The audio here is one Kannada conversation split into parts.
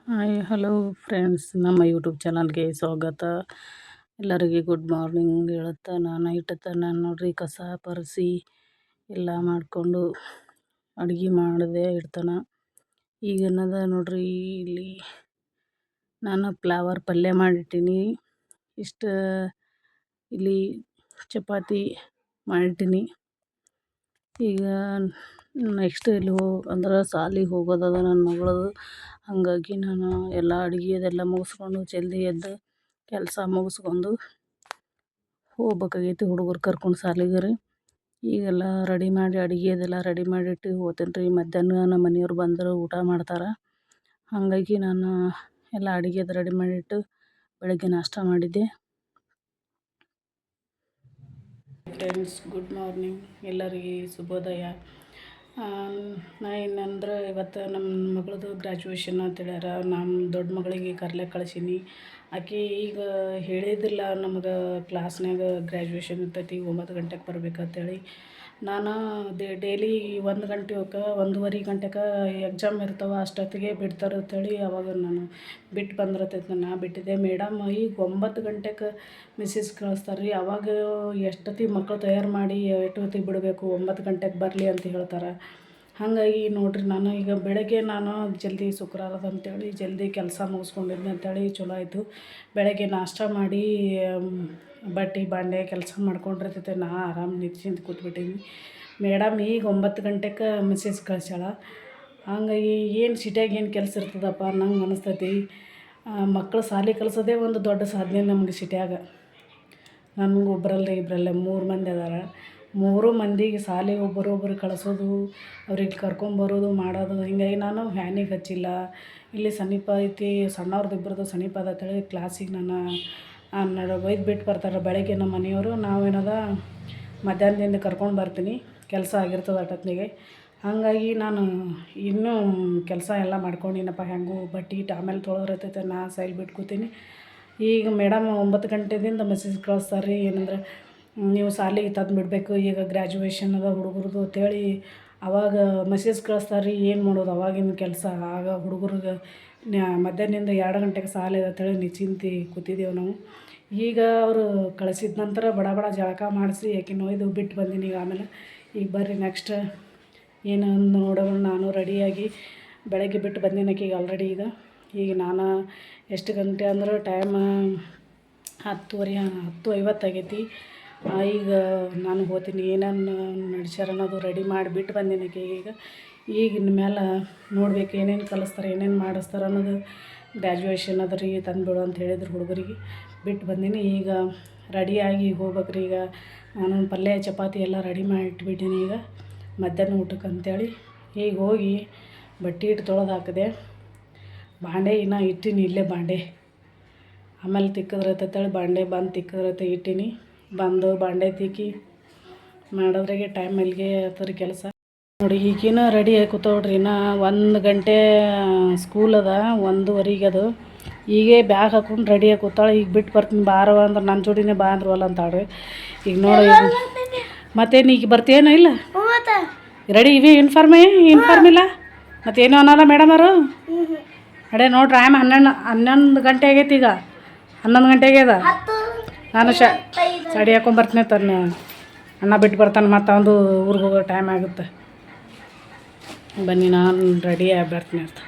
ಹಾಯ್ ಹಲೋ ಫ್ರೆಂಡ್ಸ್, ನಮ್ಮ ಯೂಟ್ಯೂಬ್ ಚಾನಲ್ಗೆ ಸ್ವಾಗತ. ಎಲ್ಲರಿಗೆ ಗುಡ್ ಮಾರ್ನಿಂಗ್ ಹೇಳುತ್ತಾ ನಾನು ನಾನು ನೋಡ್ರಿ ಕಸ ಪರಿಸಿ ಎಲ್ಲ ಮಾಡಿಕೊಂಡು ಅಡುಗೆ ಮಾಡಿದೆ ಇಡ್ತಾನ. ಈಗ ಏನದ ನೋಡ್ರಿ, ಇಲ್ಲಿ ನಾನು ಫ್ಲವರ್ ಪಲ್ಯ ಮಾಡಿಟ್ಟೀನಿ. ಇಷ್ಟು ಇಲ್ಲಿ ಚಪಾತಿ ಮಾಡಿಟ್ಟೀನಿ. ಈಗ ನೆಕ್ಸ್ಟ್ ಇಲ್ಲಿ ಅಂದ್ರೆ ಸಾಲಿಗೆ ಹೋಗೋದದ ನನ್ನ ಮಗಳದು. ಹಾಗಾಗಿ ನಾನು ಎಲ್ಲ ಅಡುಗೆದೆಲ್ಲ ಮುಗಿಸ್ಕೊಂಡು ಜಲ್ದಿ ಎದ್ದು ಕೆಲಸ ಮುಗಿಸ್ಕೊಂಡು ಹೋಗ್ಬೇಕಾಗೈತಿ ಹುಡುಗರು ಕರ್ಕೊಂಡು ಸಾಲಿಗೆ ರೀ. ಈಗೆಲ್ಲ ರೆಡಿ ಮಾಡಿ ಅಡುಗೆದೆಲ್ಲ ರೆಡಿ ಮಾಡಿಟ್ಟು ಹೋಗ್ತೇನೆ ರೀ. ಮಧ್ಯಾಹ್ನ ನಮ್ಮ ಮನೆಯವ್ರು ಬಂದರು ಊಟ ಮಾಡ್ತಾರೆ. ಹಾಗಾಗಿ ನಾನು ಎಲ್ಲ ಅಡುಗೆದು ರೆಡಿ ಮಾಡಿಟ್ಟು ಬೆಳಗ್ಗೆ ನಾಷ್ಟ ಮಾಡಿದ್ದೆ. ಫ್ರೆಂಡ್ಸ್, ಗುಡ್ ಮಾರ್ನಿಂಗ್, ಎಲ್ಲರಿಗೆ ಶುಭೋದಯ. ನಾ ಏನಂದ್ರೆ ಇವತ್ತು ನಮ್ಮ ಮಗಳದು ಗ್ರ್ಯಾಜುಯೇಷನ್ ಅಂತ ಹೇಳ್ಯಾರ. ನಮ್ಮ ದೊಡ್ಡ ಮಗಳಿಗೆ ಕರ್ಲೆ ಕಳಿಸೀನಿ. ಆಕೆ ಈಗ ಹೇಳಿದಿಲ್ಲ ನಮ್ಗೆ ಕ್ಲಾಸ್ನಾಗ ಗ್ರ್ಯಾಜುಯೇಷನ್ ಇರ್ತೈತಿ 9 ಗಂಟೆಗೆ ಬರ್ಬೇಕಂತೇಳಿ. ನಾನು ಡೈಲಿ 1 ಗಂಟೆ 1:30 ಗಂಟೆಗೆ ಎಕ್ಸಾಮ್ ಇರ್ತಾವೆ, ಅಷ್ಟೊತ್ತಿಗೆ ಬಿಡ್ತಾರೆ ಅಂತೇಳಿ ಅವಾಗ ನಾನು ಬಿಟ್ಟು ಬಂದಿರ್ತೈತೆ. ನಾನು ಬಿಟ್ಟಿದ್ದೆ. ಮೇಡಮ್ ಈಗ 9 ಗಂಟೆಗೆ ಮೆಸೇಜ್ ಕಳಿಸ್ತಾರೆ ರೀ. ಅವಾಗ ಎಷ್ಟೊತ್ತಿಗೆ ಮಕ್ಕಳು ತಯಾರು ಮಾಡಿ ಎಷ್ಟೊತ್ತಿಗೆ ಬಿಡಬೇಕು, 9 ಗಂಟೆಗೆ ಬರಲಿ ಅಂತ ಹೇಳ್ತಾರೆ. ಹಾಗಾಗಿ ನೋಡಿರಿ, ನಾನು ಈಗ ಬೆಳಗ್ಗೆ ನಾನು ಜಲ್ದಿ ಶುಕ್ರವಾರ ಅಂತೇಳಿ ಜಲ್ದಿ ಕೆಲಸ ಮುಗಿಸ್ಕೊಂಡಿದ್ದೆ ಅಂತೇಳಿ ಚಲೋ ಆಯಿತು. ಬೆಳಗ್ಗೆ ನಾಷ್ಟ ಮಾಡಿ ಬಟ್ಟೆ ಬಾಂಡೆ ಕೆಲಸ ಮಾಡ್ಕೊಂಡಿರ್ತೈತೆ. ನಾ ಆರಾಮ್ ನಿಶ್ಚಿಂತ ಕೂತ್ಬಿಟ್ಟೀನಿ. ಮೇಡಮ್ ಈಗ 9 ಗಂಟೆಗೆ ಮೆಸೇಜ್ ಕಳ್ಸ್ಯಾಳ. ಹಂಗಾಗಿ ಏನು ಸಿಟಿಯಾಗ ಏನು ಕೆಲಸ ಇರ್ತದಪ್ಪ ನಂಗೆ ಅನಿಸ್ತೈತಿ. ಮಕ್ಕಳು ಶಾಲೆ ಕಲಿಸೋದೇ ಒಂದು ದೊಡ್ಡ ಸಾಧನೆ ನಮ್ಗೆ ಸಿಟಿಯಾಗ. ನಮ್ಗೆ ಒಬ್ಬರಲ್ಲ ಇಬ್ಬರಲ್ಲ 3 ಮಂದಿ ಅದಾರ. 3 ಮಂದಿಗೆ ಶಾಲೆಗೆ ಒಬ್ಬರೊಬ್ಬರು ಕಳಿಸೋದು, ಅವ್ರಿಗೆ ಕರ್ಕೊಂಬರೋದು ಮಾಡೋದು. ಹೀಗಾಗಿ ನಾನು ವ್ಯಾನಿಗೆ ಹಚ್ಚಿಲ್ಲ. ಇಲ್ಲಿ ಸಮೀಪ ಐತಿ, ಸಣ್ಣವ್ರದ್ದು ಇಬ್ಬರದು ಸಮೀಪ ಅದ ಅಂತೇಳಿ ಕ್ಲಾಸಿಗೆ ನಾನು ಒಯ್ದು ಬಿಟ್ಟು ಬರ್ತಾರೆ ಬೆಳಗ್ಗೆ ನಮ್ಮ ಮನೆಯವರು. ನಾವೇನದ ಮಧ್ಯಾಹ್ನದಿಂದ ಕರ್ಕೊಂಡು ಬರ್ತೀನಿ, ಕೆಲಸ ಆಗಿರ್ತದೆ ಅಷ್ಟೊತ್ತಿಗೆ. ಹಾಗಾಗಿ ನಾನು ಇನ್ನೂ ಕೆಲಸ ಎಲ್ಲ ಮಾಡ್ಕೊಂಡಿನಪ್ಪ. ಹೆಂಗೂ ಬಟ್ಟೆ ಆಮೇಲೆ ತೊಳೆದಿರ್ತೈತೆ, ನಾ ಸೈಲ್ ಬಿಟ್ಟು ಕೂತೀನಿ. ಈಗ ಮೇಡಮ್ 9 ಗಂಟೆದಿಂದ ಮೆಸೇಜ್ ಕಳಿಸ್ತಾರೆ ರೀ. ಏನಂದ್ರೆ ನೀವು ಶಾಲೆಗೆ ತಂದು ಬಿಡಬೇಕು, ಈಗ ಗ್ರ್ಯಾಜುಯೇಷನ್ ಅದ ಹುಡುಗರದು ಅಂತೇಳಿ ಅವಾಗ ಮೆಸೇಜ್ ಕಳಿಸ್ತಾರೆ ರೀ. ಏನು ಮಾಡೋದು ಅವಾಗಿನ ಕೆಲಸ. ಆಗ ಹುಡುಗರಿಗೆ ಮಧ್ಯಾಹ್ನದಿಂದ 2 ಗಂಟೆಗೆ ಶಾಲೆ ಅಂತೇಳಿ ನಿಶ್ಚಿಂತೆ ಕೂತಿದ್ದೇವೆ ನಾವು. ಈಗ ಅವರು ಕಳಿಸಿದ ನಂತರ ಬಡ ಬಡ ಜಳಕ ಮಾಡಿಸಿ ಆಕಿನ ಒಯ್ದು ಬಿಟ್ಟು ಬಂದೀನಿ. ಈಗ ಆಮೇಲೆ ಈಗ ಬರ್ರಿ ನೆಕ್ಸ್ಟ್ ಏನು ನೋಡೋಣ. ನಾನು ರೆಡಿಯಾಗಿ ಬೆಳಗ್ಗೆ ಬಿಟ್ಟು ಬಂದೀನಿ ಆಕಿಗೆ ಆಲ್ರೆಡಿ. ಈಗ ನಾನು ಎಷ್ಟು ಗಂಟೆ ಅಂದ್ರೆ ಟೈಮ್ 10:50 ಆಗೈತಿ. ಈಗ ನಾನು ಹೋಗ್ತೀನಿ. ಏನೇನು ನಡ್ಸ್ಯಾರ ಅನ್ನೋದು ರೆಡಿ ಮಾಡಿ ಬಿಟ್ಟು ಬಂದೀನಿ ಆಕೆಗೆ. ಈಗ ಇನ್ನು ಮೇಲೆ ನೋಡ್ಬೇಕು ಏನೇನು ಕಲಿಸ್ತಾರೆ, ಏನೇನು ಮಾಡಿಸ್ತಾರೆ ಅನ್ನೋದು. ಗ್ರ್ಯಾಜುಯೇಷನ್ ಅದ ರೀ, ತಂದುಬಿಡು ಅಂತ ಹೇಳಿದ್ರು ಹುಡುಗರಿಗೆ. ಬಿಟ್ಟು ಬಂದೀನಿ. ಈಗ ರೆಡಿಯಾಗಿ ಹೋಗ್ಬೇಕು ರೀ. ಈಗ ನಾನು ಪಲ್ಯ ಚಪಾತಿ ಎಲ್ಲ ರೆಡಿ ಮಾಡಿ ಇಟ್ಬಿಟ್ಟೀನಿ ಈಗ ಮಧ್ಯಾಹ್ನ ಊಟಕ್ಕೆ ಅಂತೇಳಿ. ಈಗ ಹೋಗಿ ಬಟ್ಟೆ ಇಟ್ಟು ತೊಳೆದು ಹಾಕಿದೆ. ಬಾಂಡೆ ಇನ್ನೂ ಇಟ್ಟೀನಿ ಇಲ್ಲೇ ಬಾಂಡೆ. ಆಮೇಲೆ ತಿಕ್ಕಿದ್ರೈತೇಳಿ ಬಾಂಡೆ ಬಂದು ತಿಕ್ಕಿದ್ರೈತೆ ಇಟ್ಟೀನಿ. ಬಂದು ಬಾಂಡೆ ತಿಕ್ಕಿ ಮಾಡೋದ್ರಾಗೆ ಟೈಮ್ ಅಲ್ಲಿಗೆ ಆಗ್ತದೆ ಕೆಲಸ. ನೋಡಿ ಈಗಿನ ರೆಡಿ ಆಗಿ ಕೂತೋಡ್ರಿ. ಇನ್ನೂ 1 ಗಂಟೆ ಸ್ಕೂಲ್ ಅದ, 1:15 ಅದು. ಈಗೇ ಬ್ಯಾಗ್ ಹಾಕೊಂಡು ರೆಡಿಯಾಗಿ ಕೂತಾಳೆ. ಈಗ ಬಿಟ್ಟು ಬರ್ತೀನಿ ಬಾರವ ಅಂದ್ರೆ ನನ್ನ ಜೋಡಿನೇ ಬಾ ಅಂದ್ರು ಅಲ್ಲ ಅಂತಾಳ್ರಿ. ಈಗ ನೋಡಿ ಮತ್ತೇನು ಈಗ ಬರ್ತೀಯೇನೋ ಇಲ್ಲ ರೆಡಿ ಇವಿ ಯೂನಿಫಾರ್ಮ್ ಇಲ್ಲ ಮತ್ತೇನು ಅನ್ನಲ್ಲ ಮೇಡಮ್ ಅವರು. ಅಡೇ ನೋಡ್ರಿ ಟೈಮ್ 11 ಗಂಟೆ ಆಗೈತಿ. ಈಗ 11 ಗಂಟೆಗೆ ಅದ. ನಾನು ಸಾಡಿ ಹಾಕೊಂಬರ್ತೀನಿ ತನ್ನ ಅಣ್ಣ ಬಿಟ್ಟು ಬರ್ತಾನೆ, ಮತ್ತು ಒಂದು ಊರಿಗೆ ಹೋಗೋ ಟೈಮ್ ಆಗುತ್ತೆ. ಬನ್ನಿ ನಾನು ರೆಡಿ ಆಗಿ ಬರ್ತೀನಿ ಅಂತ.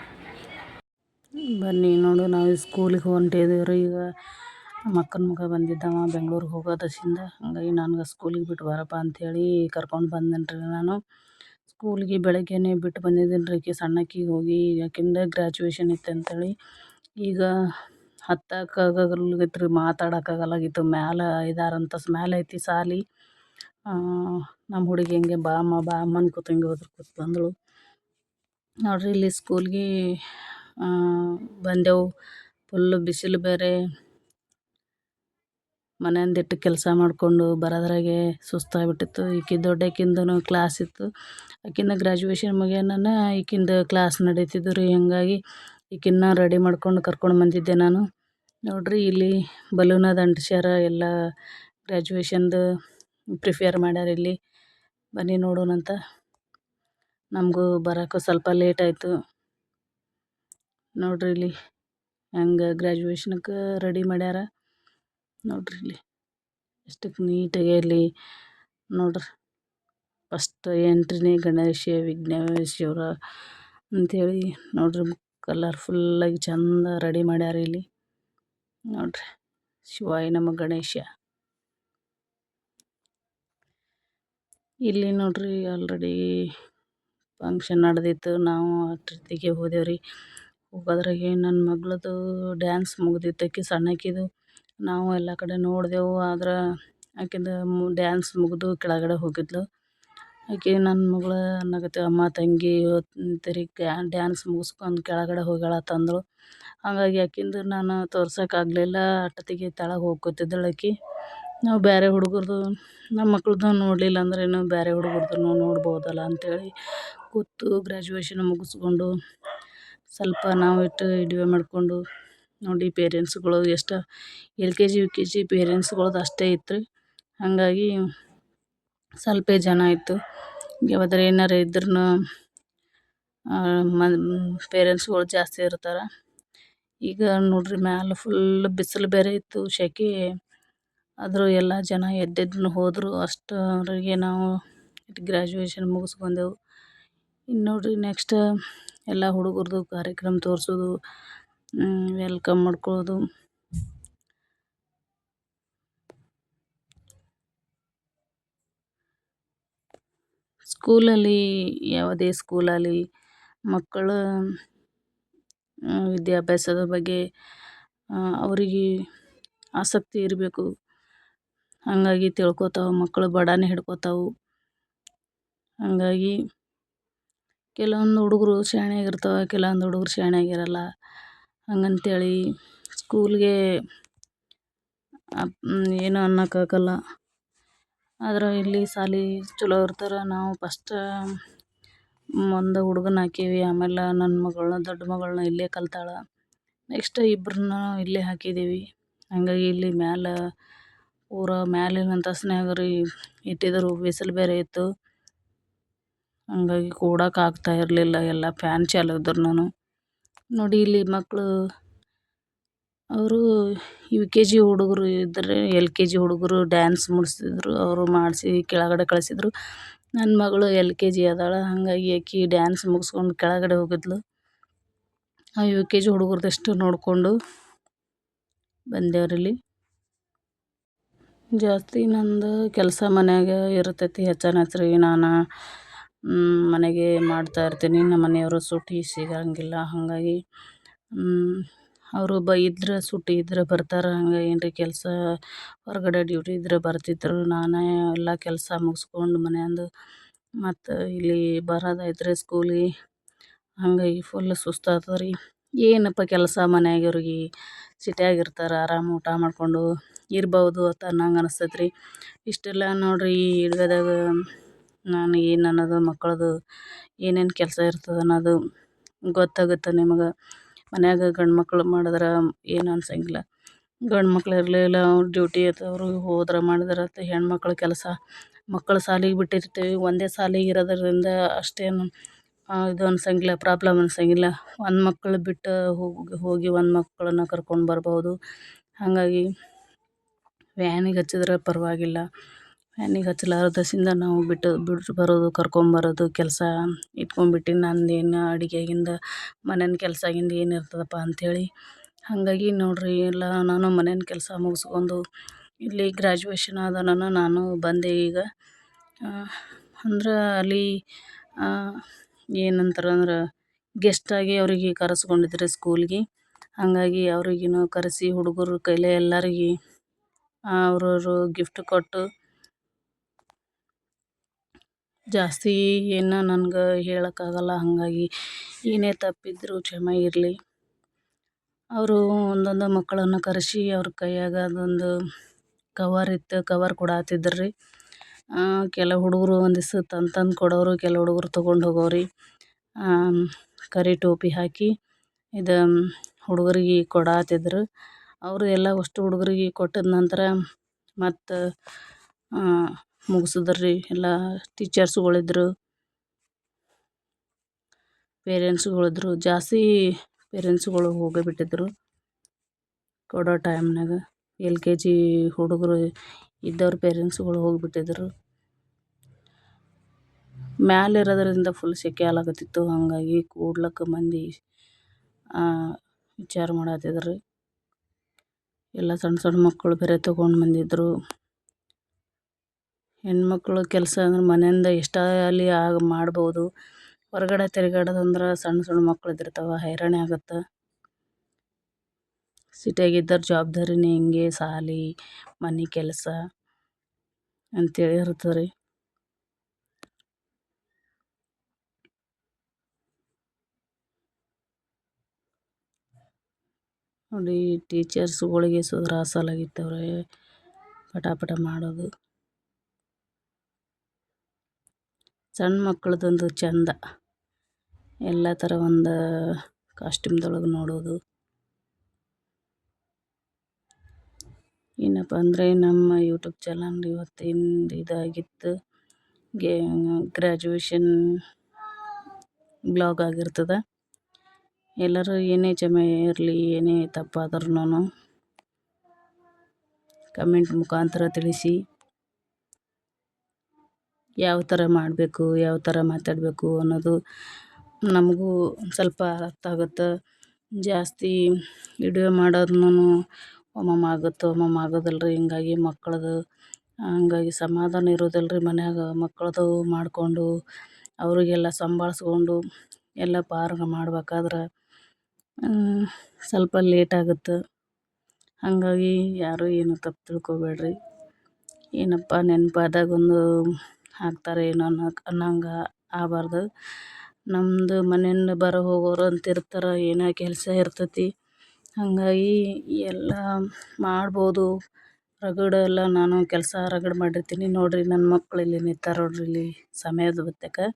ಬನ್ನಿ ನೋಡು, ನಾವು ಸ್ಕೂಲಿಗೆ ಹೊಂಟಿದ್ದೀವಿ ರೀ. ಈಗ ಮಕ್ಕನ ಮಗ ಬಂದಿದ್ದವ ಬೆಂಗ್ಳೂರಿಗೆ ಹೋಗೋದಸಿಂದ. ಹಾಗಾಗಿ ನನಗೆ ಸ್ಕೂಲಿಗೆ ಬಿಟ್ಟು ಬರಪ್ಪ ಅಂಥೇಳಿ ಕರ್ಕೊಂಡು ಬಂದೇನಿ ರೀ. ನಾನು ಸ್ಕೂಲಿಗೆ ಬೆಳಗ್ಗೆನೇ ಬಿಟ್ಟು ಬಂದಿದ್ದೀನಿ ರೀ. ಆಕೆ ಸಣ್ಣಕ್ಕಿಗೆ ಹೋಗಿ ಆಕಿಂದ ಗ್ರ್ಯಾಜುಯೇಷನ್ ಇತ್ತು ಅಂಥೇಳಿ. ಈಗ ಹತ್ತಕ್ಕಾಗಲ್ಗಿತ್ತು ರೀ, ಮಾತಾಡೋಕ್ಕಾಗಲ್ಲಾಗಿತ್ತು. ಮ್ಯಾಲೆ 5-6 ಅಂತಸ್ತು ಮ್ಯಾಲೆ ಐತಿ ಸಾಲಿ. ನಮ್ಮ ಹುಡುಗಿ ಹಿಂಗೆ ಬಾ ಅಮ್ಮ ಅನ್ಕೋತ ಹಿಂಗೆ ಹೋದ್ರು ಕೂತ್ ಬಂದಳು ನೋಡ್ರಿ. ಇಲ್ಲಿ ಸ್ಕೂಲ್ಗೆ ಬಂದೆವು. ಫುಲ್ಲು ಬಿಸಿಲು ಬೇರೆ. ಮನೆಯಿಂದಿಟ್ಟು ಕೆಲಸ ಮಾಡಿಕೊಂಡು ಬರೋದ್ರಾಗೆ ಸುಸ್ತಾಗ್ಬಿಟ್ಟಿತ್ತು. ಈಕಿ ದೊಡ್ಡಕಿಂದನೂ ಕ್ಲಾಸ್ ಇತ್ತು. ಆಕಿಂದ ಗ್ರ್ಯಾಜುಯೇಷನ್ ಮುಗಿಯನ ಈಕಿಂದ ಕ್ಲಾಸ್ ನಡೀತಿದ್ದು ರೀ. ಹಂಗಾಗಿ ಈಕಿನ್ನ ರೆಡಿ ಮಾಡ್ಕೊಂಡು ಕರ್ಕೊಂಡು ಬಂದಿದ್ದೆ ನಾನು. ನೋಡ್ರಿ ಇಲ್ಲಿ ಬಲೂನ್ ಅದು ಅಂಟಿಸ್ಯಾರ, ಎಲ್ಲ ಗ್ರ್ಯಾಜುಯೇಷನ್ದು ಪ್ರಿಪೇರ್ ಮಾಡ್ಯಾರ ಇಲ್ಲಿ. ಬನ್ನಿ ನೋಡೋಣಂತ. ನಮಗೂ ಬರೋಕೆ ಸ್ವಲ್ಪ ಲೇಟ್ ಆಯಿತು. ನೋಡ್ರಿ ಇಲ್ಲಿ ಹೆಂಗೆ ಗ್ರ್ಯಾಜುಯೇಷನ್ಗೆ ರೆಡಿ ಮಾಡ್ಯಾರ. ನೋಡ್ರಿ ಇಲ್ಲಿ ಎಷ್ಟಕ್ಕೆ ನೀಟಾಗಿ ಇಲ್ಲಿ ನೋಡ್ರಿ. ಫಸ್ಟ್ ಎಂಟ್ರಿನೇ ಗಣೇಶ ವಿಘ್ನೇಶ್ವರ ಅಂಥೇಳಿ ನೋಡ್ರಿ ಕಲರ್ಫುಲ್ಲಾಗಿ ಚಂದ ರೆಡಿ ಮಾಡ್ಯಾರ ಇಲ್ಲಿ. ನೋಡ್ರಿ ಶಿವಾಯ ನಮ ಗಣೇಶ. ಇಲ್ಲಿ ನೋಡ್ರಿ ಆಲ್ರೆಡಿ ಫಂಕ್ಷನ್ ನಡೆದಿತ್ತು. ನಾವು ಅಷ್ಟೊತ್ತಿಗೆ ಹೋದೇವ್ರಿ. ಹೋಗೋದ್ರಾಗೆ ನನ್ನ ಮಗಳದು ಡ್ಯಾನ್ಸ್ ಮುಗ್ದಿತ್ತು. ಆಕಿ ಸಣ್ಣಕಿದು. ನಾವು ಎಲ್ಲ ಕಡೆ ನೋಡಿದೆವು. ಆದ್ರೆ ಆಕಿಂದು ಡ್ಯಾನ್ಸ್ ಮುಗಿದು ಕೆಳಗಡೆ ಹೋಗಿದ್ಲು. ಆಕೆ ನನ್ನ ಮಗಳು ಅನ್ನಕತ್ತಿ, ಅಮ್ಮ ತಂಗಿ ತಿರುಗಿ ಡ್ಯಾನ್ಸ್ ಮುಗಿಸ್ಕೊಂಡು ಕೆಳಗಡೆ ಹೋಗ್ಯಾಳ ತಂದಳು. ಹಾಗಾಗಿ ಆಕಿಂದು ನಾನು ತೋರ್ಸೋಕ್ಕಾಗಲಿಲ್ಲ. ಅಷ್ಟೊತ್ತಿಗೆ ತೆಳಗೆ ಹೋಗಿ ಕೂತಿದ್ದಳು ಆಕಿ. ನಾವು ಬೇರೆ ಹುಡುಗರ್ದು ನಮ್ಮ ಮಕ್ಳದ್ದು ನೋಡಲಿಲ್ಲ ಅಂದ್ರೇನು ಬೇರೆ ಹುಡುಗರ್ದು ನೋಡ್ಬೋದಲ್ಲ ಅಂಥೇಳಿ ಕೂತು ಗ್ರ್ಯಾಜುಯೇಷನ್ ಮುಗಿಸ್ಕೊಂಡು ಸ್ವಲ್ಪ ನಾವು ಇಟ್ಟು ವಿಡಿಯೋ ಮಾಡಿಕೊಂಡು ನೋಡಿ. ಪೇರೆಂಟ್ಸ್ಗಳು ಎಷ್ಟು LKG UKG ಪೇರೆಂಟ್ಸ್ಗಳದ್ದು ಅಷ್ಟೇ ಇತ್ತು ರೀ. ಹಾಗಾಗಿ ಸ್ವಲ್ಪ ಜನ ಇತ್ತು. ಯಾವ್ದಾರ ಏನಾರ ಇದ್ರೂ ಪೇರೆಂಟ್ಸ್ಗಳು ಜಾಸ್ತಿ ಇರ್ತಾರೆ. ಈಗ ನೋಡ್ರಿ ಮ್ಯಾಲೆ ಫುಲ್ ಬಿಸಿಲು ಬೇರೆ ಇತ್ತು, ಸೆಕೆ. ಆದರೂ ಎಲ್ಲ ಜನ ಎದ್ದೆದ್ದು ಹೋದರು. ಅಷ್ಟರವರೆಗೆ ನಾವು ಗ್ರ್ಯಾಜುಯೇಷನ್ ಮುಗಿಸ್ಕೊಂಡೆವು. ಇನ್ನು ನೋಡ್ರಿ ನೆಕ್ಸ್ಟ್ ಎಲ್ಲ ಹುಡುಗರದು ಕಾರ್ಯಕ್ರಮ ತೋರಿಸೋದು, ವೆಲ್ಕಮ್ ಮಾಡ್ಕೊಳ್ಳೋದು. ಸ್ಕೂಲಲ್ಲಿ ಯಾವುದೇ ಸ್ಕೂಲಲ್ಲಿ ಮಕ್ಕಳ ವಿದ್ಯಾಭ್ಯಾಸದ ಬಗ್ಗೆ ಅವರಿಗೆ ಆಸಕ್ತಿ ಇರಬೇಕು. ಹಾಗಾಗಿ ತಿಳ್ಕೊತಾವೆ ಮಕ್ಕಳು, ಬಡಾನೆ ಹಿಡ್ಕೊತಾವೆ. ಹಾಗಾಗಿ ಕೆಲವೊಂದು ಹುಡುಗರು ಶಾಣ್ಯಾಗಿರ್ತವೆ, ಕೆಲವೊಂದು ಹುಡುಗರು ಶಾಣ್ಯಾಗಿರಲ್ಲ. ಹಂಗಂತೇಳಿ ಸ್ಕೂಲ್ಗೆ ಏನು ಅನ್ನೋಕ್ಕಾಗಲ್ಲ. ಆದ್ರೆ ಇಲ್ಲಿ ಶಾಲೆ ಚಲೋ ಇರ್ತಾರೆ. ನಾವು ಫಸ್ಟ್ ಒಂದು ಹುಡುಗನ ಹಾಕೀವಿ. ಆಮೇಲೆ ನನ್ನ ಮಗಳನ್ನ, ದೊಡ್ಡ ಮಗಳನ್ನ ಇಲ್ಲೇ ಕಲ್ತಾಳೆ. ನೆಕ್ಸ್ಟ್ ಇಬ್ಬರನ್ನ ಇಲ್ಲೇ ಹಾಕಿದ್ದೀವಿ. ಹಾಗಾಗಿ ಇಲ್ಲಿ ಮ್ಯಾಲೆ ಪೂರ ಮ್ಯಾಲಿನ ಅಂತಸ್ತಿನಾಗ ರೀ ಇಟ್ಟಿದ್ರು. ಬಿಸಿಲು ಬೇರೆ ಇತ್ತು. ಹಾಗಾಗಿ ಕೂಡಕ್ಕೆ ಆಗ್ತಾ ಇರಲಿಲ್ಲ. ಎಲ್ಲ ಫ್ಯಾನ್ ಚಾಲು ಇದ್ರೂ ನೋಡಿ. ಇಲ್ಲಿ ಮಕ್ಕಳು ಅವರು UKG ಹುಡುಗರು ಇದ್ದರೆ LKG ಹುಡುಗರು ಡ್ಯಾನ್ಸ್ ಮಾಡಿಸಿದ್ರು. ಅವರು ಮಾಡಿಸಿ ಕೆಳಗಡೆ ಕಳಿಸಿದ್ರು. ನನ್ನ ಮಗಳು LKG ಅದಾಳೆ. ಹಾಗಾಗಿ ಆಕಿ ಡ್ಯಾನ್ಸ್ ಮುಗಿಸ್ಕೊಂಡು ಕೆಳಗಡೆ ಹೋಗಿದ್ಲು. ಆ UKG ಹುಡುಗರದಷ್ಟು ನೋಡಿಕೊಂಡು ಬಂದೇವ್ರಿ. ಜಾಸ್ತಿ ನಂದು ಕೆಲಸ ಮನ್ಯಾಗ ಇರ್ತೈತಿ. ಹೆಚ್ಚಾನೆಚ್ಚಾರಿ ನಾನು ಮನೆಗೆ ಮಾಡ್ತಾಯಿರ್ತೀನಿ. ನಮ್ಮ ಮನೆಯವರು ಸೂಟಿ ಸಿಗೋಂಗಿಲ್ಲ. ಹಾಗಾಗಿ ಅವರು ಇದ್ರೆ ಸೂಟಿ ಇದ್ರೆ ಬರ್ತಾರೆ. ಹಂಗೆ ಏನ್ರಿ ಕೆಲಸ ಹೊರಗಡೆ ಡ್ಯೂಟಿ ಇದ್ರೆ ಬರ್ತಿದ್ರು. ನಾನೇ ಎಲ್ಲ ಕೆಲಸ ಮುಗಿಸ್ಕೊಂಡು ಮನೆಯಂದು ಮತ್ತು ಇಲ್ಲಿ ಬರೋದೈತ್ರಿ ಸ್ಕೂಲಿಗೆ. ಹಾಗಾಗಿ ಫುಲ್ ಸುಸ್ತಾಗ್ತದೆ ರೀ. ಏನಪ್ಪ ಕೆಲಸ ಮನ್ಯಾಗಿವ್ರಿಗೆ ಸಿಟಿಯಾಗಿರ್ತಾರೆ, ಆರಾಮ್ ಊಟ ಮಾಡಿಕೊಂಡು ಇರ್ಬೋದು ಅಂತ ಅನ್ನಂಗೆ ಅನಿಸ್ತೈತೆ ರೀ. ಇಷ್ಟೆಲ್ಲ ನೋಡಿರಿ ಈ ವಿಡಿಯೋದಾಗ ನಾನು ಏನು ಅನ್ನೋದು ಮಕ್ಕಳದು ಏನೇನು ಕೆಲಸ ಇರ್ತದೆ ಅನ್ನೋದು ಗೊತ್ತಾಗುತ್ತೆ ನಿಮಗೆ. ಮನ್ಯಾಗ ಗಂಡು ಮಕ್ಳು ಮಾಡಿದ್ರೆ ಏನು ಅನ್ಸಂಗಿಲ್ಲ. ಗಂಡು ಮಕ್ಳು ಇರಲಿಲ್ಲ, ಅವ್ರ ಡ್ಯೂಟಿ ಅವರು ಹೋದ್ರೆ ಮಾಡಿದ್ರೆ ಅಂತ ಹೆಣ್ಮಕ್ಳ ಕೆಲಸ. ಮಕ್ಕಳು ಶಾಲೆಗೆ ಬಿಟ್ಟಿರ್ತೀವಿ. ಒಂದೇ ಶಾಲೆಗೆ ಇರೋದ್ರಿಂದ ಅಷ್ಟೇನು ಇದು ಅನ್ಸಂಗಿಲ್ಲ, ಪ್ರಾಬ್ಲಮ್ ಅನ್ಸಂಗಿಲ್ಲ. ಒಂದು ಮಕ್ಕಳು ಬಿಟ್ಟು ಹೋಗಿ ಒಂದು ಮಕ್ಕಳನ್ನ ಕರ್ಕೊಂಡು ಬರ್ಬೋದು. ಹಾಗಾಗಿ ವ್ಯಾನಿಗೆ ಹಚ್ಚಿದ್ರೆ ಪರವಾಗಿಲ್ಲ. ವ್ಯಾನಿಗೆ ಹಚ್ಚಲಾರ್ದಸಿಂದ ನಾವು ಬಿಟ್ಟು ಬರೋದು, ಕರ್ಕೊಂಬರೋದು ಕೆಲಸ ಇಟ್ಕೊಂಡ್ಬಿಟ್ಟು ನಂದೇನು ಅಡುಗೆಗಿಂದ ಮನೇನ ಕೆಲಸಗಿಂದ ಏನು ಇರ್ತದಪ್ಪ ಅಂಥೇಳಿ. ಹಾಗಾಗಿ ನೋಡಿರಿ ಎಲ್ಲ ನಾನು ಮನೇನ ಕೆಲಸ ಮುಗಿಸ್ಕೊಂಡು ಇಲ್ಲಿ ಗ್ರ್ಯಾಜುಯೇಷನ್ ಆದ ನಾನು ಬಂದೆ ಈಗ. ಅಂದ್ರೆ ಅಲ್ಲಿ ಏನಂತಾರೆ ಅಂದ್ರೆ ಗೆಸ್ಟಾಗಿ ಅವರಿಗೆ ಕರೆಸ್ಕೊಂಡಿದ್ರು ಸ್ಕೂಲ್ಗೆ. ಹಾಗಾಗಿ ಅವ್ರಿಗೂ ಕರೆಸಿ ಹುಡುಗರ ಕೈಲೇ ಎಲ್ಲರಿಗೆ ಅವ್ರವರು ಗಿಫ್ಟ್ ಕೊಟ್ಟು, ಜಾಸ್ತಿ ಏನು ನನಗೆ ಹೇಳೋಕ್ಕಾಗಲ್ಲ. ಹಾಗಾಗಿ ಏನೇ ತಪ್ಪಿದ್ರೂ ಕ್ಷಮೆ ಇರಲಿ. ಅವರು ಒಂದೊಂದು ಮಕ್ಕಳನ್ನು ಕರೆಸಿ ಅವ್ರ ಕೈಯಾಗ ಅದೊಂದು ಕವರ್ ಇತ್ತು, ಕವರ್ ಕೊಡತ್ತಿದ್ರು ರೀ. ಕೆಲವು ಹುಡುಗರು ಒಂದಿವ್ಸ ತಂದು ಕೊಡೋರು, ಕೆಲವು ಹುಡುಗರು ತೊಗೊಂಡು ಹೋಗೋರು. ಕರಿ ಟೋಪಿ ಹಾಕಿ ಇದು ಹುಡುಗರಿಗೆ ಕೊಡತ್ತಿದ್ರು. ಅವರು ಎಲ್ಲ ಅಷ್ಟು ಹುಡುಗರಿಗೆ ಕೊಟ್ಟಿದ ನಂತರ ಮತ್ತು ಮುಗಿಸಿದ್ರು ರೀ. ಎಲ್ಲ ಟೀಚರ್ಸ್ಗಳಿದ್ರು, ಪೇರೆಂಟ್ಸ್ಗಳಿದ್ರು. ಜಾಸ್ತಿ ಪೇರೆಂಟ್ಸ್ಗಳು ಹೋಗಿಬಿಟ್ಟಿದ್ರು ಕೊಡೋ ಟೈಮ್ನಾಗ. LKG ಹುಡುಗರು ಇದ್ದವ್ರ ಪೇರೆಂಟ್ಸ್ಗಳು ಹೋಗಿಬಿಟ್ಟಿದ್ರು. ಮ್ಯಾಲಿರೋದ್ರಿಂದ ಫುಲ್ ಸೆಕೆ ಆಗ್ಲಕತ್ತಿತ್ತು. ಹಾಗಾಗಿ ಕೂಡ್ಲಕ್ಕ ಮಂದಿ ವಿಚಾರ ಮಾಡತ್ತಿದ್ರು. ಎಲ್ಲ ಸಣ್ಣ ಸಣ್ಣ ಮಕ್ಕಳು ಬೇರೆ ತೊಗೊಂಡು ಬಂದಿದ್ರು. ಹೆಣ್ಮಕ್ಳು ಕೆಲಸ ಅಂದ್ರೆ ಮನೆಯಿಂದ ಎಷ್ಟಾಗಲಿ ಮಾಡ್ಬೋದು. ಹೊರಗಡೆ ತಿರುಗಾಡೋದಂದ್ರೆ ಸಣ್ಣ ಸಣ್ಣ ಮಕ್ಳು ಇದ್ದಿರ್ತಾವೆ, ಹೈರಾಣಿ ಆಗುತ್ತೆ. ಸಿಟಿಯಾಗಿದ್ದವ್ರ ಜವಾಬ್ದಾರಿನೇ ಹಿಂಗೆ ಸಾಲಿ ಮನೆ ಕೆಲಸ ಅಂತೇಳಿ ಇರ್ತದೆ ರೀ. ನೋಡಿ ಟೀಚರ್ಸ್ಗಳಿಗೆ ತ್ರಾಸಲಾಗಿತ್ತವ್ರೆ ಪಟ ಮಾಡೋದು. ಸಣ್ಣ ಮಕ್ಕಳದೊಂದು ಚಂದ ಎಲ್ಲ ಥರ ಒಂದು ಕಾಸ್ಟ್ಯೂಮ್ದೊಳಗೆ ನೋಡೋದು. ಏನಪ್ಪ ಅಂದರೆ ನಮ್ಮ ಯೂಟ್ಯೂಬ್ ಚಾನಲ್ ಇವತ್ತಿಂದ ಇದಾಗಿತ್ತು. ಗ್ರ್ಯಾಜುಯೇಷನ್ ಬ್ಲಾಗ್ ಆಗಿರ್ತದೆ. ಎಲ್ಲರೂ ಏನೇ ಇರಲಿ, ಏನೇ ತಪ್ಪಾದ್ರೂ ಕಮೆಂಟ್ ಮುಖಾಂತರ ತಿಳಿಸಿ. ಯಾವ ಥರ ಮಾಡಬೇಕು, ಯಾವ ಥರ ಮಾತಾಡಬೇಕು ಅನ್ನೋದು ನಮಗೂ ಸ್ವಲ್ಪ ಅರ್ಥ ಆಗುತ್ತೆ. ಜಾಸ್ತಿ ವಿಡಿಯೋ ಮಾಡೋದ್ನೂ ಒಮ್ಮೊಮ್ಮೆ ಆಗುತ್ತೆ, ಒಮ್ಮೊಮ್ಮೆ ಆಗೋದಿಲ್ಲ ರೀ. ಹಂಗಾಗಿ ಸಮಾಧಾನ ಇರೋದಿಲ್ಲ ರೀ ಮನ್ಯಾಗ. ಮಕ್ಕಳದು ಮಾಡಿಕೊಂಡು ಅವರಿಗೆಲ್ಲ ಸಂಭಾಳಿಸ್ಕೊಂಡು ಎಲ್ಲ ಪಾರ್ಗ ಮಾಡ್ಬೇಕಾದ್ರೆ ಸ್ವಲ್ಪ ಲೇಟ್ ಆಗುತ್ತೆ. ಹಾಗಾಗಿ ಯಾರೂ ಏನು ತಪ್ಪು ತಿಳ್ಕೊಬೇಡ್ರಿ. ಏನಪ್ಪ ನೆನಪಾದಾಗೊಂದು ಹಾಕ್ತಾರೆ ಏನೋ ಅನ್ನಂಗೆ ಆಗಬಾರ್ದು. ನಮ್ಮದು ಮನೆಯಿಂದ ಬರೋ ಹೋಗೋರು ಅಂತಿರ್ತಾರೆ, ಏನೋ ಕೆಲಸ ಇರ್ತೈತಿ. ಹಾಗಾಗಿ ಎಲ್ಲ ಮಾಡ್ಬೋದು. ಎಲ್ಲ ನಾನು ಕೆಲಸ ರಗಡ್ ಮಾಡಿರ್ತೀನಿ. ನೋಡಿರಿ ನನ್ನ ಮಕ್ಳು ಇಲ್ಲಿ ನಿಂತಾರೆ ನೋಡ್ರಿ, ಇಲ್ಲಿ ಸಮಯದ ಹೊತ್ತ್ಯಾಗ.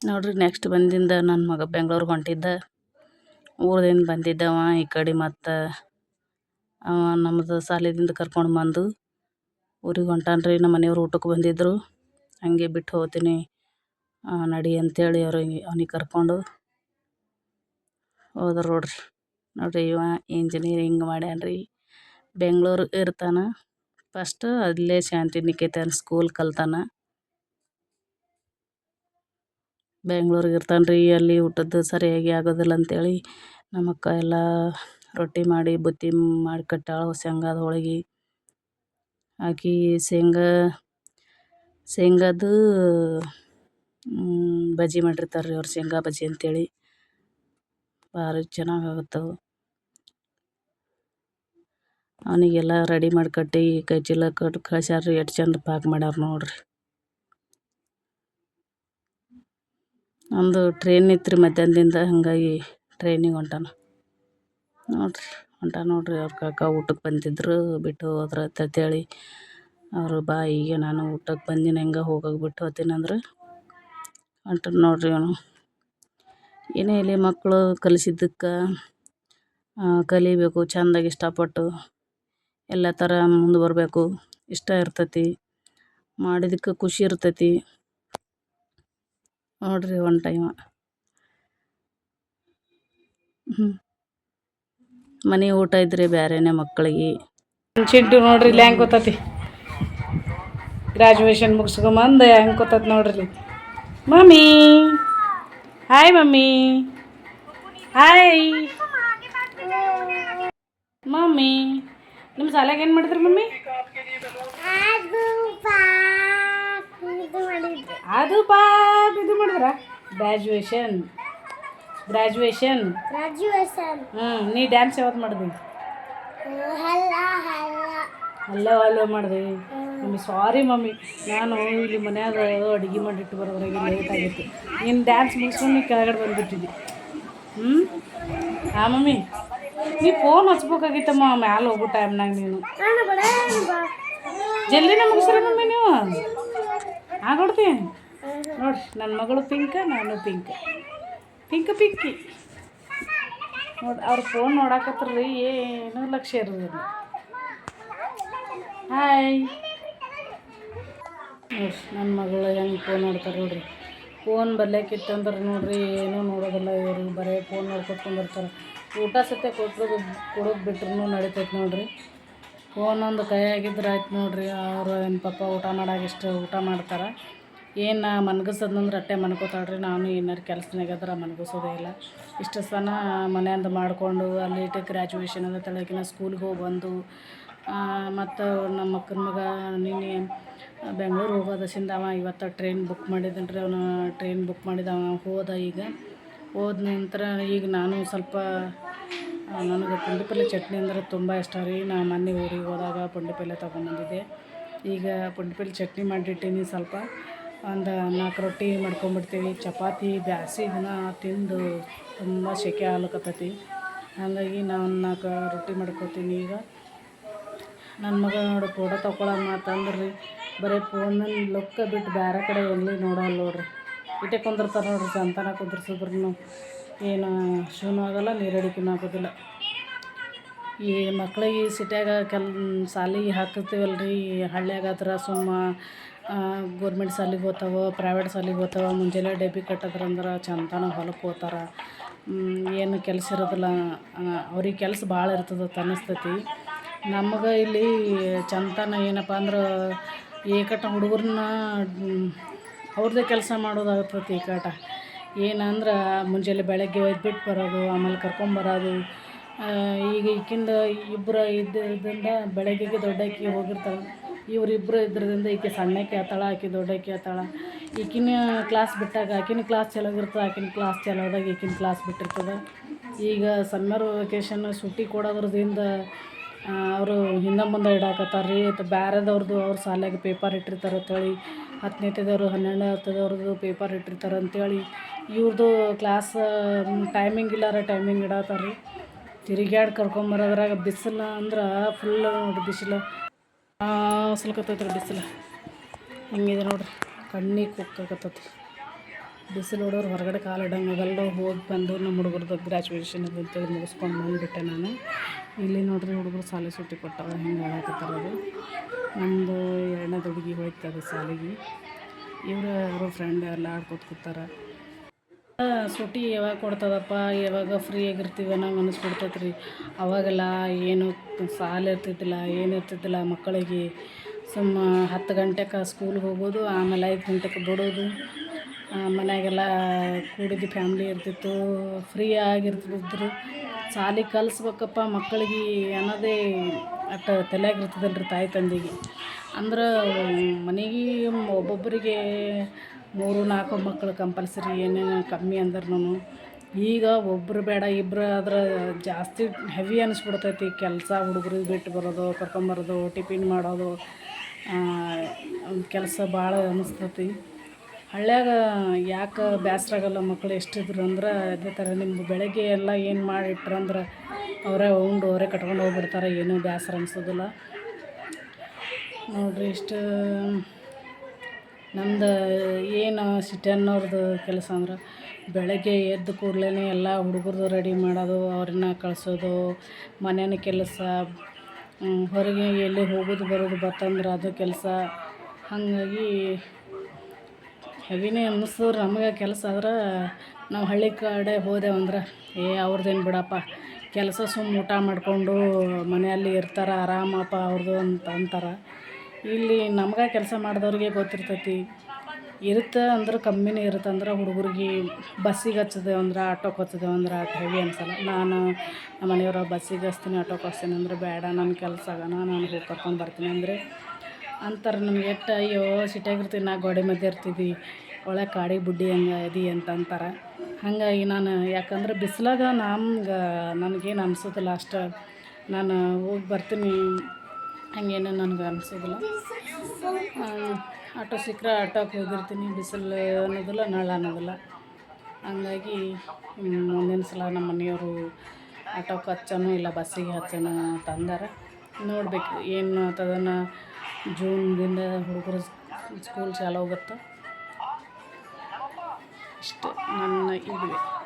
ನೋಡ್ರಿ ನೆಕ್ಸ್ಟ್ ಬಂದಿಂದ ನನ್ನ ಮಗ ಬೆಂಗ್ಳೂರಿಗೆ ಹೊಂಟಿದ್ದ. ಊರಿಂದ ಬಂದಿದ್ದವ ಈ ಕಡೆ. ಮತ್ತು ಅವ ನಮ್ಮದು ಸಾಲಿದಿಂದ ಕರ್ಕೊಂಡು ಬಂದು ಊರಿಗೆ ಹೊಂಟಾನ್ರಿ. ನಮ್ಮ ಮನೆಯವ್ರು ಊಟಕ್ಕೆ ಬಂದಿದ್ದರು. ಹಾಗೆ ಬಿಟ್ಟು ಹೋಗ್ತೀನಿ ನಡಿ ಅಂಥೇಳಿ ಅವನಿಗೆ ಕರ್ಕೊಂಡು ಹೋದ್ರು ನೋಡ್ರಿ. ಇವ ಇಂಜಿನಿಯರಿಂಗ್ ಮಾಡ್ಯಾನ್ರಿ, ಬೆಂಗ್ಳೂರು ಇರ್ತಾನೆ. ಫಸ್ಟ್ ಅಲ್ಲೇ ಶಾಂತಿನಿಕೇತನ್ ಸ್ಕೂಲ್ ಕಲ್ತಾನ. ಬೆಂಗ್ಳೂರಿಗೆ ಇರ್ತಾನ್ರಿ. ಅಲ್ಲಿ ಊಟದ್ದು ಸರಿಯಾಗಿ ಆಗೋದಿಲ್ಲ ಅಂಥೇಳಿ ನಮ್ಮ ಅಕ್ಕ ಎಲ್ಲ ರೊಟ್ಟಿ ಮಾಡಿ ಬುತ್ತಿ ಮಾಡಿ ಕಟ್ಟಾಳು. ಶೇಂಗಾದ ಹೋಳ್ಗೆ ಹಾಕಿ ಶೇಂಗಾದು ಬಜ್ಜಿ ಮಾಡಿರ್ತಾರೆ ರೀ ಅವ್ರು, ಶೇಂಗಾ ಬಜ್ಜಿ ಅಂಥೇಳಿ. ಭಾರಿ ಚೆನ್ನಾಗಾಗುತ್ತವು. ಅವನಿಗೆಲ್ಲ ರೆಡಿ ಮಾಡಿ ಕಟ್ಟಿ ಕೈ ಚೀಲ ಕಟ್ಟಿ ಕಳ್ಸ್ಯಾರ. ಎಷ್ಟು ಚಂದ ಪಾಕ್ ಮಾಡ್ಯಾರ ನೋಡ್ರಿ. ಒಂದು ಟ್ರೈನ್ ಇತ್ತು ರೀ ಮಧ್ಯಾಹ್ನದಿಂದ, ಹಾಗಾಗಿ ಟ್ರೈನಿಗೆ ಹೊಂಟಾನ ನೋಡ್ರಿ. ಅವ್ರ ಕಾಕ ಊಟಕ್ಕೆ ಬಂದಿದ್ರು, ಬಿಟ್ಟು ಹೋದ್ರ ಅಂತೇಳಿ ಅವರು ಬಾ ಈಗ ನಾನು ಊಟಕ್ಕೆ ಬಂದಿನಿ, ಹೆಂಗೆ ಹೋಗೋಕೆ ಬಿಟ್ಟು ಹೋಗ್ತೀನಿ ಅಂದ್ರೆ ಹೊಂಟನ್ ನೋಡ್ರಿ. ಅವನು ಏನೇ ಇಲ್ಲಿ ಮಕ್ಕಳು ಕಲಿಸಿದ್ದಕ್ಕೆ ಕಲಿಬೇಕು, ಚೆಂದಾಗಿ ಇಷ್ಟಪಟ್ಟು ಎಲ್ಲ ಥರ ಮುಂದೆ ಬರಬೇಕು. ಇಷ್ಟ ಇರ್ತೈತಿ, ಮಾಡಿದ್ದಕ್ಕೆ ಖುಷಿ ಇರ್ತೈತಿ ನೋಡ್ರಿ. ಒನ್ ಟೈಮ್ ಮನೆ ಊಟ ಇದ್ರೆ ಬೇರೆನೇ ಮಕ್ಕಳಿಗೆ. ಚಿಂಟು ನೋಡ್ರಿ ಇಲ್ಲಿ ಹೆಂಗೆ ಗೊತ್ತತಿ, ಗ್ರ್ಯಾಜುಯೇಷನ್ ಮುಗಿಸ್ಕೊಂಬಂದು ಹೆಂಗೆ ಗೊತ್ತತಿ ನೋಡ್ರಿ. Mummy hi, mummy hi. Mummy ನಿಮ್ಮ ಶಾಲೆಗೆ ಏನು ಮಾಡಿದ್ರಿ ಮಮ್ಮಿ? ಇದು ಮಾಡಿದ್ರ ಗ್ರ್ಯಾಜುಯೇಷನ್. ನೀ ಡ್ಯಾನ್ಸ್ ಯಾವತ್ತು ಮಾಡಿದ್ವಿ? ಹಲ್ಲೋ ಮಾಡಿದೆ ಮಮ್ಮಿ. ಸಾರಿ ಮಮ್ಮಿ, ನಾನು ಇಲ್ಲಿ ಮನ್ಯಾಗ ಅಡುಗೆ ಮಾಡಿಟ್ಟು ಬರೋದ್ರಾಗೆ ಲೇಟ್ ಆಗಿತ್ತು. ನೀನು ಡ್ಯಾನ್ಸ್ ಮುಗಿಸ್ಕೊಂಡು ನೀನು ಕೆಳಗಡೆ ಬಂದುಬಿಟ್ಟಿದ್ದಿ. ಹಾಂ ಮಮ್ಮಿ, ನೀ ಫೋನ್ ಹಚ್ಬೇಕಾಗಿತ್ತಮ್ಮ ಮ್ಯಾಲೆ ಹೋಗೋ ಟೈಮ್ನಾಗ. ನೀನು ಜಲ್ದಿನ ಮುಗಿಸ್ರಿ ಮಮ್ಮಿ, ನೀವು ಆಗೊಡ್ತಿ. ನೋಡಿರಿ ನನ್ನ ಮಗಳು ಪಿಂಕ, ನಾನು ಪಿಂಕ್, ಪಿಂಕಿ ನೋಡಿ. ಅವ್ರು ಫೋನ್ ನೋಡಾಕತ್ರಿ, ಏನೂ ಲಕ್ಷ್ಯ ಇರೋದಿಲ್ಲ. ಹಾಯ್ ನೋಡಿರಿ ನನ್ನ ಮಗಳು ಹೆಂಗೆ ಫೋನ್ ನೋಡ್ತಾರೆ ನೋಡಿರಿ. ಫೋನ್ ಬರ್ಲಿಕ್ಕಿತ್ತಂದ್ರೆ ನೋಡಿರಿ ಏನೂ ನೋಡೋದಿಲ್ಲ ಇವರು, ಬರೀ ಫೋನ್ ನೋಡ್ಕೊತ್ಕೊಂಡಿರ್ತಾರೆ. ಊಟ ಸತ್ಯ ಕೊಡೋದು ಬಿಟ್ರೂ ನಡಿತೈತೆ ನೋಡಿರಿ. ಫೋನ್ ಒಂದು ಕೈಯಾಗಿದ್ರೆ ಆಯ್ತು ನೋಡಿರಿ. ಅವರು ಏನು ಪಾಪ ಊಟ ಮಾಡಾಗಿಷ್ಟು ಊಟ ಮಾಡ್ತಾರೆ. ಏನು ಮನ್ಗಸೋದಂದ್ರೆ ಅಟ್ಟೆ ಮನ್ಕೋತಾಳ್ರಿ. ನಾನು ಏನಾರು ಕೆಲಸನಾಗದ್ರೆ ಮನ್ಗಸೋದೇ ಇಲ್ಲ. ಇಷ್ಟು ಸನ ಮನೆಯಿಂದ ಮಾಡಿಕೊಂಡು ಅಲ್ಲಿ ಗ್ರ್ಯಾಜುಯೇಷನ್ ಅದ ತಳಕಿನ ಸ್ಕೂಲ್ಗೆ ಹೋಗಿ ಬಂದು ಮತ್ತು ನಮ್ಮ ಅಕ್ಕನ ಮಗ ನಿನ್ನೆ ಬೆಂಗಳೂರು ಹೋಗೋದಸಿಂದ ಅವ ಇವತ್ತು ಟ್ರೈನ್ ಬುಕ್ ಮಾಡಿದ್ದಾನೆ ರೀ. ಅವನು ಟ್ರೈನ್ ಬುಕ್ ಮಾಡಿದ, ಅವ ಹೋದ. ಈಗ ಹೋದ ನಂತರ ಈಗ ನಾನು ಸ್ವಲ್ಪ ನನಗೆ ಪುಂಡಿ ಪಲ್ಲೆ ಚಟ್ನಿ ಅಂದ್ರೆ ತುಂಬ ಇಷ್ಟ ರೀ. ನಾನು ಮೊನ್ನೆ ಊರಿಗೆ ಹೋದಾಗ ಪುಂಡಿ ಪಲ್ಲೆ ತೊಗೊಂಬಂದಿದ್ದೆ. ಈಗ ಪುಂಡಿ ಪಲ್ಲೆ ಚಟ್ನಿ ಮಾಡಿಟ್ಟಿನಿ. ಸ್ವಲ್ಪ ಒಂದು 4 ರೊಟ್ಟಿ ಮಾಡ್ಕೊಂಬಿಡ್ತೀವಿ. ಚಪಾತಿ ಬ್ಯಾಸಿ ದಿನ ತಿಂದು ತುಂಬ ಸೆಕೆ ಆಗ್ಲಕತ್ತೈತಿ. ಹಾಗಾಗಿ ನಾನು 4 ರೊಟ್ಟಿ ಮಾಡ್ಕೊತೀನಿ. ಈಗ ನನ್ನ ಮಗ ನೋಡಿ ಫೋಟೋ ತೊಗೊಳಮ್ಮ ಅಂತಂದ್ರೆ ರೀ ಬರೀ ಫೋನಲ್ಲಿ ಲೊಕ್ಕ ಬಿಟ್ಟು ಬೇರೆ ಕಡೆ ಎಲ್ಲಿ ನೋಡಲ್ಲ ನೋಡ್ರಿ. ಇಟ್ಟೆ ಕುಂದಿರ್ತಾರೆ ನೋಡ್ರಿ. ಸಂತಾನ ಕುಂದಿರ್ಸಿದ್ರು ಏನು ಶೂನು ಆಗೋಲ್ಲ, ನೀರಡಿಕೆನೂ ಆಗೋದಿಲ್ಲ. ಈ ಮಕ್ಳಿಗೆ ಸಿಟ್ಯಾಗ ಸಾಲಿಗೆ ಹಾಕಿರ್ತೀವಲ್ಲ ರೀ. ಹಳ್ಳಿಯಾಗತ್ರ ಸುಮ್ಮ ಗೋರ್ಮೆಂಟ್ ಶಾಲಿಗೆ ಹೋಗ್ತಾವೆ, ಪ್ರೈವೇಟ್ ಶಾಲಿಗೆ ಹೋಗ್ತಾವೆ. ಮುಂಜಾನೆ ಡಬ್ಬಿ ಕಟ್ಟದ್ರಂದ್ರೆ ಚಂತನ ಹೊಲಕ್ಕೆ ಹೋಗ್ತಾರೆ. ಏನು ಕೆಲಸ ಇರೋದಿಲ್ಲ. ಅವ್ರಿಗೆ ಕೆಲಸ ಭಾಳ ಇರ್ತದೆ ಅನ್ನಿಸ್ತೈತಿ. ನಮಗೆ ಇಲ್ಲಿ ಚಂತನ ಏನಪ್ಪ ಅಂದ್ರೆ ಏಕಟ ಹುಡುಗರನ್ನ ಅವ್ರದ್ದೇ ಕೆಲಸ ಮಾಡೋದಾಗ್ತೈತಿ. ಏಕಟ ಏನಂದ್ರೆ ಮುಂಜಾನೆ ಬೆಳಗ್ಗೆ ಒಯ್ದುಬಿಟ್ಟು ಬರೋದು, ಆಮೇಲೆ ಕರ್ಕೊಂಬರೋದು. ಈಗ ಈಕಿಂದ ಇಬ್ಬರು ಇದ್ದರಿಂದ ಬೆಳಗ್ಗೆಗೆ ದೊಡ್ಡಾಕಿ ಹೋಗಿರ್ತಾಳೆ. ಇವರಿಬ್ಬರು ಇದ್ರದಿಂದ ಈಕೆ ಸಣ್ಣಕ್ಕೆ ಆತಾಳ, ಆಕೆ ದೊಡ್ಡಾಕಿ ಆತಾಳ. ಈಕಿನ ಕ್ಲಾಸ್ ಬಿಟ್ಟಾಗ ಆಕಿನ ಕ್ಲಾಸ್ ಚಲೋಗಿರ್ತದೆ, ಆಕಿನ ಕ್ಲಾಸ್ ಚಲೋದಾಗ ಈಕಿನ ಕ್ಲಾಸ್ ಬಿಟ್ಟಿರ್ತದೆ. ಈಗ ಸಮ್ಮರ್ ವೆಕೇಷನ್ ಸುಟ್ಟಿ ಕೊಡೋದ್ರದಿಂದ ಅವರು ಹಿಂದೆ ಮುಂದೆ ಇಡಾಕತ್ತಾರೆ ರೀ. ಬೇರೆದವ್ರದ್ದು ಅವ್ರ ಶಾಲ್ಯಾಗ ಪೇಪರ್ ಇಟ್ಟಿರ್ತಾರೆ ಅಂತೇಳಿ, 10ನೇದವ್ರು 12ನೇದವ್ರದ್ದು ಪೇಪರ್ ಇಟ್ಟಿರ್ತಾರೆ ಅಂಥೇಳಿ ಇವ್ರದ್ದು ಕ್ಲಾಸ್ ಟೈಮಿಂಗ್ ಇಲ್ಲಾರ ಟೈಮಿಂಗ್ ಇಡಾತಾರೆ ರೀ. ತಿರುಗ್ಯಾಡಿ ಕರ್ಕೊಂಬರೋದ್ರಾಗ ಬಿಸಿಲು ಅಂದ್ರೆ ಫುಲ್ ನೋಡಿರಿ. ಬಿಸಿಲು ಸಲ್ಕತ್ತೈತೆ ರೀ. ಬಿಸಿಲು ಹಿಂಗಿದೆ ನೋಡಿರಿ. ಕಣ್ಣಿಗೆ ಕುಕ್ಕಾಕತ್ತೈತಿ ಬಿಸಿಲು. ನೋಡೋರು ಹೊರಗಡೆ ಕಾಲು ಇಡಂಗಾಗಲ್ಲ. ಹೋಗಿ ಬಂದು ನಮ್ಮ ಹುಡುಗರದ್ದು ಗ್ರ್ಯಾಜುಯೇಷನ್ ಅದು ಅಂತೇಳಿ ಮುಗಿಸ್ಕೊಂಡು ಬಂದುಬಿಟ್ಟೆ ನಾನು. ಇಲ್ಲಿ ನೋಡಿರಿ ಹುಡುಗರು ಶಾಲೆ ಸುಟ್ಟಿ ಕೊಟ್ಟಾರ. ಹಿಂಗೆ ಹೇಳಕತ್ತಾರೆ. ಅದು ನಮ್ಮದು 2ನೇ ಹುಡುಗಿ ಹೋಯ್ತದೆ ಶಾಲೆಗೆ. ಇವರು ಅವರು ಫ್ರೆಂಡ್ ಎಲ್ಲ ಆಡ್ಕೊತ ಕೂತಾರೆ. ಸೂಟಿ ಯಾವಾಗ ಕೊಡ್ತದಪ್ಪ, ಯಾವಾಗ ಫ್ರೀ ಆಗಿರ್ತೀವಿ ಅನ್ನಂಗೆ ಅನ್ನಿಸ್ಬಿಡ್ತೈತೆ ರೀ. ಅವಾಗೆಲ್ಲ ಏನು ಸಾಲ ಇರ್ತಿದ್ದಿಲ್ಲ, ಏನು ಇರ್ತಿದ್ದಿಲ್ಲ ಮಕ್ಕಳಿಗೆ. ಸುಮ್ಮ 10 ಗಂಟೆಗೆ ಸ್ಕೂಲ್ಗೆ ಹೋಗೋದು, ಆಮೇಲೆ 5 ಗಂಟೆಗೆ ಬಿಡೋದು. ಮನೆಯಾಗೆಲ್ಲ ಕೂಡಿದ್ದು ಫ್ಯಾಮ್ಲಿ ಇರ್ತಿತ್ತು, ಫ್ರೀ ಆಗಿರ್ತಿದ್ರು. ಸಾಲಿಗೆ ಕಲಿಸ್ಬೇಕಪ್ಪ ಮಕ್ಕಳಿಗೆ ಅನ್ನೋದೇ ಅಷ್ಟು ತಲೆಯಾಗಿರ್ತದಲ್ಲ ರೀ ತಾಯಿ ತಂದೆಗೆ. ಅಂದ್ರೆ ಮನೆಗೆ ಒಬ್ಬೊಬ್ಬರಿಗೆ 3-4 ಮಕ್ಕಳು ಕಂಪಲ್ಸರಿ, ಏನೇನು ಕಮ್ಮಿ ಅಂದ್ರೂ. ಈಗ ಒಬ್ಬರು ಬೇಡ ಇಬ್ಬರು ಆದ್ರೆ ಜಾಸ್ತಿ ಹೆವಿ ಅನ್ನಿಸ್ಬಿಡ್ತೈತಿ ಕೆಲಸ. ಹುಡುಗರಿಗೆ ಬಿಟ್ಟು ಬರೋದು, ಕರ್ಕೊಂಬರೋದು, ಟಿಫಿನ್ ಮಾಡೋದು, ಕೆಲಸ ಭಾಳ ಅನ್ನಿಸ್ತೈತಿ. ಹಳ್ಳ್ಯಾಗ ಯಾಕೆ ಬೇಸ್ರ ಆಗಲ್ಲ ಮಕ್ಕಳು ಎಷ್ಟಿದ್ರು ಅಂದ್ರೆ ಅದೇ ಥರ. ನಿಮ್ದು ಬೆಳಗ್ಗೆ ಎಲ್ಲ ಏನು ಮಾಡಿಟ್ರಂದ್ರೆ ಅವರೇ ಉಂಡು ಅವರೇ ಕಟ್ಕೊಂಡು ಹೋಗ್ಬಿಡ್ತಾರೆ. ಏನೂ ಬೇಸ್ರ ಅನಿಸೋದಿಲ್ಲ ನೋಡಿರಿ. ಇಷ್ಟು ನಮ್ದು ಏನು ಸಿಟಿಯನ್ನವ್ರದ್ದು ಕೆಲಸ ಅಂದ್ರೆ ಬೆಳಗ್ಗೆ ಎದ್ದು ಕೂಡಲೇ ಎಲ್ಲ ಹುಡುಗರದು ರೆಡಿ ಮಾಡೋದು, ಅವ್ರನ್ನ ಕಳಿಸೋದು, ಮನೇನ ಕೆಲಸ, ಹೊರಗೆ ಎಲ್ಲಿ ಹೋಗೋದು ಬರೋದು ಬರ್ತಂದ್ರೆ ಅದು ಕೆಲಸ. ಹಾಗಾಗಿ ಹೆವಿನೇ ಅನ್ನಿಸ್ತದೆ ನಮಗೆ ಕೆಲಸ. ಆದ್ರೆ ನಾವು ಹಳ್ಳಿ ಕಡೆ ಹೋದೆವಂದ್ರೆ ಅವ್ರದ್ದೇನು ಬಿಡಪ್ಪ ಕೆಲಸ, ಸುಮ್ಮ ಊಟ ಮಾಡಿಕೊಂಡು ಮನೆಯಲ್ಲಿ ಇರ್ತಾರೆ ಆರಾಮಪ್ಪ ಅವ್ರದ್ದು ಅಂತ ಅಂತಾರೆ. ಇಲ್ಲಿ ನಮ್ಗೆ ಕೆಲಸ ಮಾಡಿದವ್ರಿಗೆ ಗೊತ್ತಿರ್ತೈತಿ. ಇರುತ್ತೆ ಅಂದ್ರೆ ಕಮ್ಮಿನೇ ಇರುತ್ತೆ. ಅಂದ್ರೆ ಹುಡುಗರಿಗೆ ಬಸ್ಸಿಗೆ ಹಚ್ಚಿದೆವು ಅಂದ್ರೆ, ಆಟೋಕ್ಕೆ ಹಚ್ಚಿದೆವು ಅಂದ್ರೆ ಅಷ್ಟು ಹೆವಿ ಅನ್ಸಲ್ಲ. ನಾನು ನಮ್ಮ ಮನೆಯವ್ರು ಬಸ್ಸಿಗೆ ಹಚ್ತೀನಿ, ಆಟೋಕ್ಕೆ ಹಚ್ತೀನಿ ಅಂದ್ರೆ ಬೇಡ ನನ್ನ ಕೆಲಸ ಆಗೋಣ, ನಾನು ಹೋಗಿ ಕರ್ಕೊಂಡು ಬರ್ತೀನಿ ಅಂದರೆ ಅಂತಾರೆ. ನಮ್ಗೆ ಎಷ್ಟು ಅಯ್ಯೋ ಸಿಟಿಯಾಗಿರ್ತೀವಿ, ನಾ ಗೋಡೆ ಮಧ್ಯೆ ಇರ್ತಿದ್ವಿ, ಒಳ್ಳೆ ಕಾಡಿ ಬುಡ್ಡಿ ಹಂಗೆ ಅದಿ ಅಂತ ಅಂತಾರೆ. ಹಾಗಾಗಿ ನಾನು ಯಾಕಂದ್ರೆ ಬಿಸಿಲಾಗ ನನಗೇನು ಅನಿಸೋದಿಲ್ಲ ಅಷ್ಟು. ನಾನು ಹೋಗಿ ಬರ್ತೀನಿ, ಹಾಗೇನು ನನಗೆ ಅನಿಸೋದಿಲ್ಲ. ಆಟೋ ಸಿಕ್ಕರೆ ಆಟೋಕ್ಕೆ ಹೋಗಿರ್ತೀನಿ. ಬಿಸಿಲು ಅನ್ನೋದಿಲ್ಲ, ನೆರಳು ಅನ್ನೋದಿಲ್ಲ. ಹಂಗಾಗಿ ಮುಂದಿನ ಸಲ ನಮ್ಮ ಮನೆಯವರು ಆಟೋಕ್ಕೆ ಹಚ್ಚೋಣ ಇಲ್ಲ ಬಸ್ಸಿಗೆ ಹಚ್ಚೋಣ ಅಂತ ಅಂದಾರೆ. ನೋಡಬೇಕು ಏನು ಆಗ್ತದನ. ಜೂನ್ದಿಂದ ಹುಡುಗರು ಸ್ಕೂಲ್ ಚಾಲು ಆಗುತ್ತೆ. ಇಷ್ಟು ನನ್ನ ಇದುವೆ.